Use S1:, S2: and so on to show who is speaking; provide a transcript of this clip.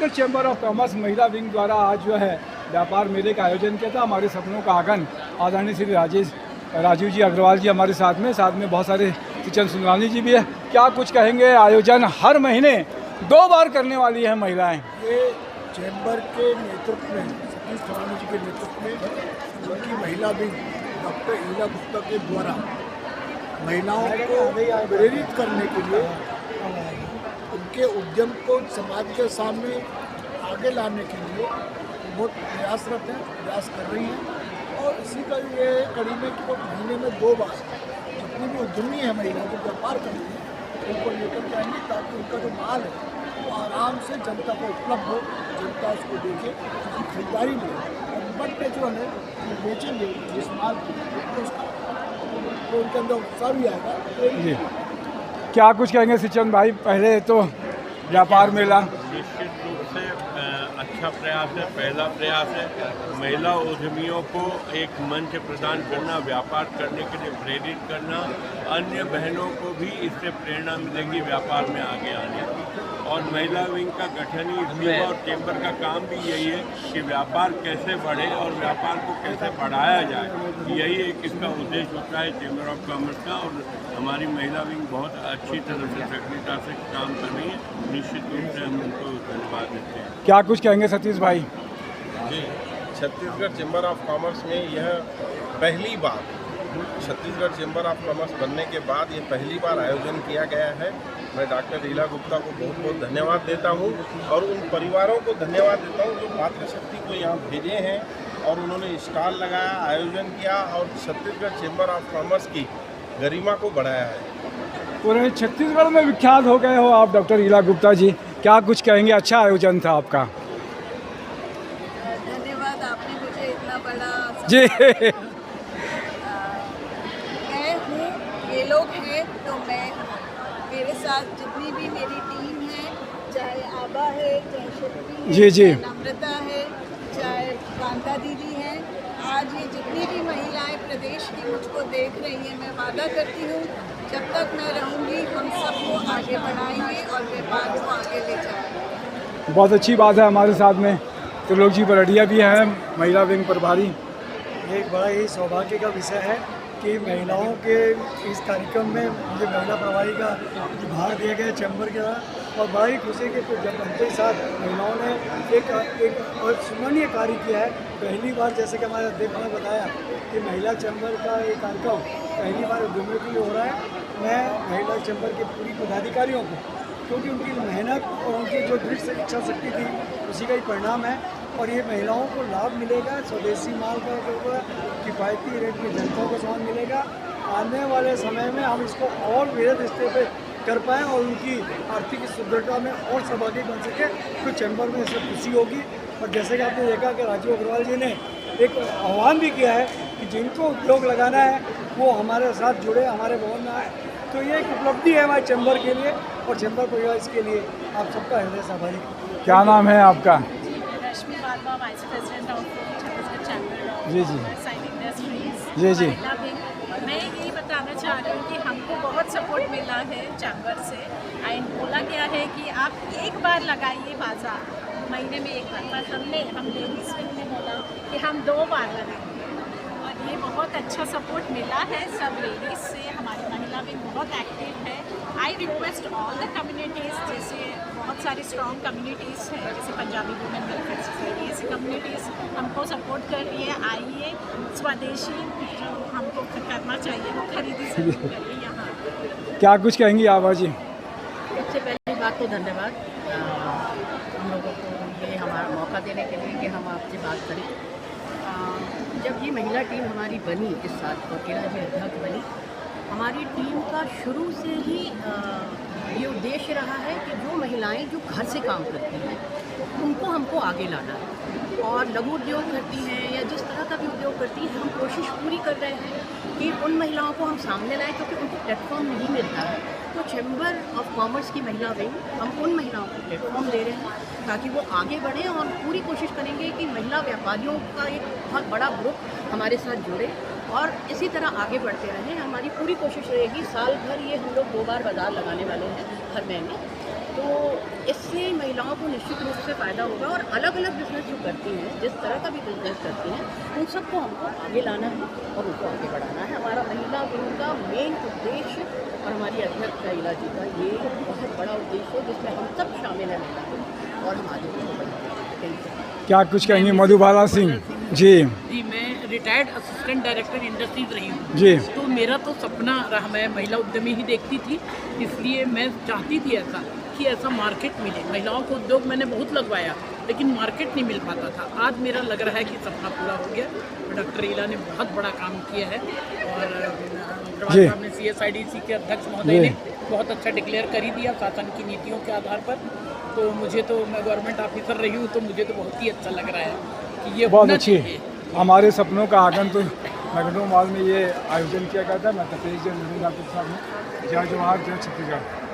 S1: Chamber of commerce महिला wing द्वारा आज जो है व्यापार मेले का आयोजन किया था। हमारे सपनों का आंगन आदरणीय श्री राजीव जी अग्रवाल जी हमारे साथ में बहुत सारे किचन सुंदरानी जी भी है। क्या कुछ कहेंगे? आयोजन हर महीने 2 बार करने वाली है महिलाएं।
S2: ये चैम्बर के नेतृत्व में, सतीश सुंदरानी जी के नेतृत्व में उनकी महिला विंग डॉक्टर ईला गुप्ता के द्वारा महिलाओं को प्रेरित करने के लिए उनके उद्यम को समाज के सामने आगे लाने के लिए बहुत प्रयासरत हैं, प्रयास कर रही हैं। और इसी का ये कड़ी में कि वो महीने में 2 बार जितनी भी उद्यमी है महिला जो व्यापार कर रही है उनको लेकर जाएंगे, ताकि उनका जो माल है वो आराम से जनता को उपलब्ध हो, जनता उसको देखे, उसकी खरीदारी ले और बट नेचुरल है वो बेचेंगे जिस माल को तो उनके अंदर उत्साह भी आएगा।
S1: जी, क्या कुछ कहेंगे सिचन भाई? पहले तो व्यापार मेला
S3: निश्चित रूप से अच्छा प्रयास है, पहला प्रयास है महिला उद्यमियों को एक मंच प्रदान करना, व्यापार करने के लिए प्रेरित करना, अन्य बहनों को भी इससे प्रेरणा मिलेगी व्यापार में आगे आने की। और महिला विंग का गठन ही इसलिए और चैम्बर का काम भी यही है कि व्यापार कैसे बढ़े और व्यापार को कैसे बढ़ाया जाए, यही एक इसका उद्देश्य होता है चैम्बर ऑफ कॉमर्स का। और हमारी महिला विंग बहुत अच्छी तरह से सक्रियता से काम कर रही है, निश्चित रूप से हम उनको धन्यवाद देते हैं।
S1: क्या कुछ कहेंगे सतीश भाई?
S4: जी, छत्तीसगढ़ चैम्बर ऑफ कॉमर्स में यह पहली बार, छत्तीसगढ़ चैम्बर ऑफ कॉमर्स बनने के बाद ये पहली बार आयोजन किया गया है। मैं डॉक्टर ईला गुप्ता को बहुत बहुत धन्यवाद देता हूँ और उन परिवारों को धन्यवाद देता हूँ जो मातृशक्ति को यहाँ भेजे हैं और उन्होंने स्टॉल लगाया, आयोजन किया और छत्तीसगढ़ चैम्बर ऑफ कॉमर्स की गरिमा को बढ़ाया है।
S1: पूरे छत्तीसगढ़ में विख्यात हो गए हो आप डॉक्टर ईला गुप्ता जी, क्या कुछ कहेंगे? अच्छा आयोजन था आपका।
S5: धन्यवाद, आपने मुझे इतना बड़ा
S1: जी
S5: मैं हूँ, ये लोग हैं, तो मैं मेरे साथ जितनी भी मेरी टीम है, चाहे आबा है, चाहे शक्ति है,
S1: जी जी,
S5: चाहे नम्रता है, चाहे कांता दीदी है, आज ये जितनी भी महिलाएं प्रदेश की मुझको देख रही हैं, मैं वादा करती हूँ जब तक मैं रहूँगी हम सबको आगे बढ़ाएंगे और व्यापार को आगे ले जाएंगे।
S1: बहुत अच्छी बात है। हमारे साथ में त्रिलोक जी बरडिया भी हैं, महिला विंग प्रभारी।
S2: एक बड़ा ही सौभाग्य का विषय है कि महिलाओं के इस कार्यक्रम में मुझे महिला प्रभारी का भार दिया गया चैम्बर के द्वारा और बड़ा ही खुशी के जब बनते साथ महिलाओं ने एक स्मरणीय कार्य किया है। पहली बार, जैसे कि हमारे अध्यक्ष ने बताया कि महिला चैम्बर का एक कार्यक्रम पहली बार उद्यमियों के लिए हो रहा है। मैं महिला चैम्बर के पूरी पदाधिकारियों को, क्योंकि उनकी मेहनत और उनकी जो दृढ़ इच्छा शक्ति थी उसी का ही परिणाम है और ये महिलाओं को लाभ मिलेगा। स्वदेशी माल का होगा, किफ़ायती रेट में जनताओं को सामान मिलेगा। आने वाले समय में हम इसको और वृहद स्तर पे कर पाएँ और उनकी आर्थिक सुदृढ़ता में और सहभागी बन सके, तो चैम्बर में इससे खुशी होगी। और जैसे कि आपने देखा कि राजीव अग्रवाल जी ने एक आह्वान भी किया है कि जिनको उद्योग लगाना है वो हमारे साथ जुड़े, हमारे भवन में आए। तो ये एक उपलब्धि है हमारे चैम्बर के लिए और चैम्बर परिवार इसके लिए आप सबका हृदय से आभारी।
S1: क्या नाम है आपका?
S6: Rashmi Balwa, vice president of Chhattisgarh chamber
S1: जी जी
S6: इंडस्ट्रीज।
S1: जी जी,
S6: मैं यही बताना चाह रही हूँ कि हमको बहुत सपोर्ट मिला है चैम्बर से। एंड बोला गया है कि आप एक बार लगाइए बाजार, महीने में एक बार, पर हम लेडीज विंग ने बोला कि हम 2 बार लगाएंगे और ये बहुत अच्छा सपोर्ट मिला है सब लेडीज़ से। हमारी महिला विंग बहुत एक्टिव है। I request all the communities, जैसे बहुत सारी स्ट्रॉन्ग कम्युनिटीज़ हैं, जैसे पंजाबी वुमेन वेलफेयर सोसाइटी, ऐसी कम्युनिटीज़ हमको सपोर्ट कर रही है। आइए, स्वदेशी जो हमको करना चाहिए वो खरीदी से करिए यहाँ।
S1: क्या कुछ कहेंगी आभा जी?
S7: सबसे पहली बात तो धन्यवाद हम लोगों को ये हमारा मौका देने के लिए कि हम आपसे बात करें। जब ये महिला टीम हमारी बनी इस साल और ईला जी अध्यक्ष बनी, हमारी टीम का शुरू से ही ये उद्देश्य रहा है कि जो महिलाएं जो घर से काम करती हैं उनको हमको आगे लाना है और लघु उद्योग करती हैं या जिस तरह का भी उद्योग करती हैं, हम कोशिश पूरी कर रहे हैं कि उन महिलाओं को हम सामने लाएं, क्योंकि उनको प्लेटफॉर्म नहीं मिलता है। तो चैम्बर ऑफ कॉमर्स की महिला विंग हम उन महिलाओं को प्लेटफॉर्म दे रहे हैं ताकि वो आगे बढ़ें और पूरी कोशिश करेंगे कि महिला व्यापारियों का एक बहुत बड़ा ग्रुप हमारे साथ जुड़े और इसी तरह आगे बढ़ते रहें। हमारी पूरी कोशिश रहेगी। साल भर ये हम लोग 2 बार बाज़ार लगाने वाले हैं हर महीने। तो इससे महिलाओं को निश्चित रूप से फ़ायदा होगा और अलग अलग बिजनेस जो करती हैं, जिस तरह का भी बिजनेस करती हैं, उन सबको हमको आगे लाना है और उनको आगे बढ़ाना है। हमारा महिला विंग का मेन उद्देश्य और हमारी अध्यक्ष इला जी का ये बहुत बड़ा उद्देश्य है जिसमें हम सब शामिल हैं महिला विंग और हम आगे बढ़ेंगे।
S1: क्या कुछ कहेंगे मधुबाला सिंह जी?
S8: जी, मैं रिटायर्ड असिस्टेंट डायरेक्टर इंडस्ट्रीज रही हूँ
S1: जी।
S8: तो मेरा तो सपना रहा, मैं महिला उद्यमी ही देखती थी, इसलिए मैं चाहती थी ऐसा कि ऐसा मार्केट मिले। महिलाओं को उद्योग मैंने बहुत लगवाया लेकिन मार्केट नहीं मिल पाता था। आज मेरा लग रहा है कि सपना पूरा हो गया। डॉक्टर इला ने बहुत बड़ा काम किया है और अग्रवाल साहब ने CSIDC के अध्यक्ष महोदय ने बहुत अच्छा डिक्लेयर कर ही दिया शासन की नीतियों के आधार पर। तो मुझे तो, मैं गवर्नमेंट ऑफिसर रही हूँ तो मुझे तो बहुत ही अच्छा लग रहा है कि ये
S1: बहुत अच्छी हमारे सपनों का आगन। तो मैकडोनल्ड मॉल में ये आयोजन किया गया था। मैं तपेश जैन, डॉक्टर साहब ने जय जवाहर जय छत्तीसगढ़।